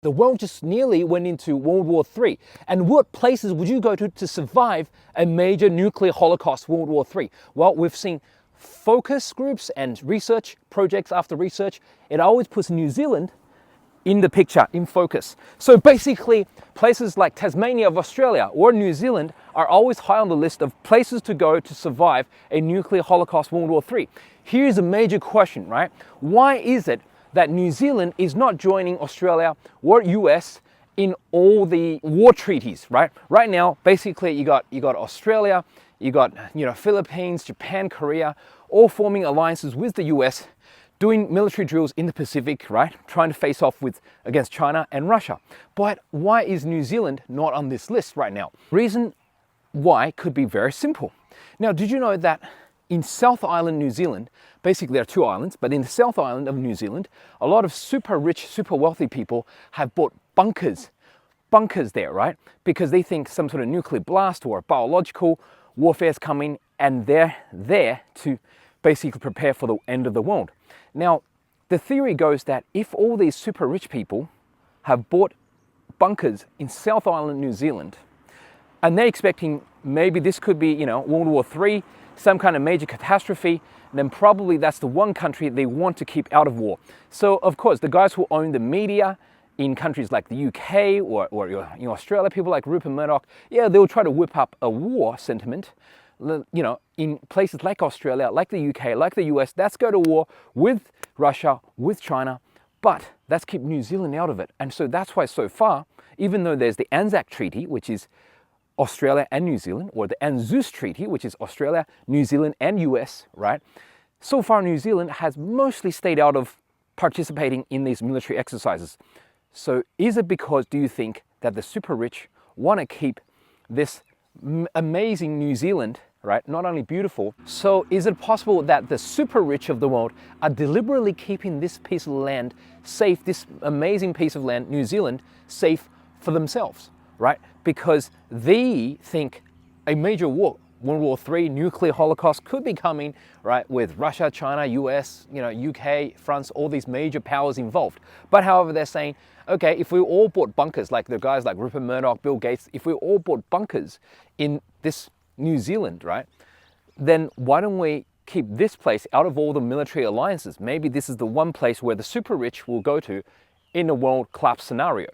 The world just nearly went into World War III. And what places would you go to survive a major nuclear holocaust, World War III? Well, we've seen focus groups and research projects after research. It always puts New Zealand in the picture, in focus. So basically, places like Tasmania of Australia or New Zealand are always high on the list of places to go to survive a nuclear holocaust, World War III. Here's a major question, right? Why is it that New Zealand is not joining Australia or US in all the war treaties, right? Right now, basically, you got Australia, you got Philippines, Japan, Korea, all forming alliances with the US, doing military drills in the Pacific, right? Trying to face off against China and Russia. But why is New Zealand not on this list right now? Reason why could be very simple. Now, did you know that in South Island, New Zealand, basically there are two islands, but in the South Island of New Zealand, a lot of super rich, super wealthy people have bought bunkers there, right? Because they think some sort of nuclear blast or biological warfare is coming, and they're there to basically prepare for the end of the world. Now, the theory goes that if all these super rich people have bought bunkers in South Island, New Zealand, and they're expecting maybe this could be, World War III, some kind of major catastrophe, then probably that's the one country they want to keep out of war. So, of course, the guys who own the media in countries like the UK or Australia, people like Rupert Murdoch, they'll try to whip up a war sentiment. In places like Australia, like the UK, like the US, let's go to war with Russia, with China, but let's keep New Zealand out of it. And so that's why so far, even though there's the Anzac Treaty, which is Australia and New Zealand, or the ANZUS Treaty, which is Australia, New Zealand and US, right? So far, New Zealand has mostly stayed out of participating in these military exercises. So is it because, do you think, that the super rich want to keep this amazing New Zealand, right? Not only beautiful. So is it possible that the super rich of the world are deliberately keeping this piece of land safe, this amazing piece of land, New Zealand, safe for themselves, right? Because they think a major war, World War III, nuclear holocaust could be coming, right? With Russia, China, US, UK, France, all these major powers involved. But however, they're saying, okay, if we all bought bunkers, like the guys like Rupert Murdoch, Bill Gates, if we all bought bunkers in this New Zealand, right, then why don't we keep this place out of all the military alliances? Maybe this is the one place where the super rich will go to in a world collapse scenario.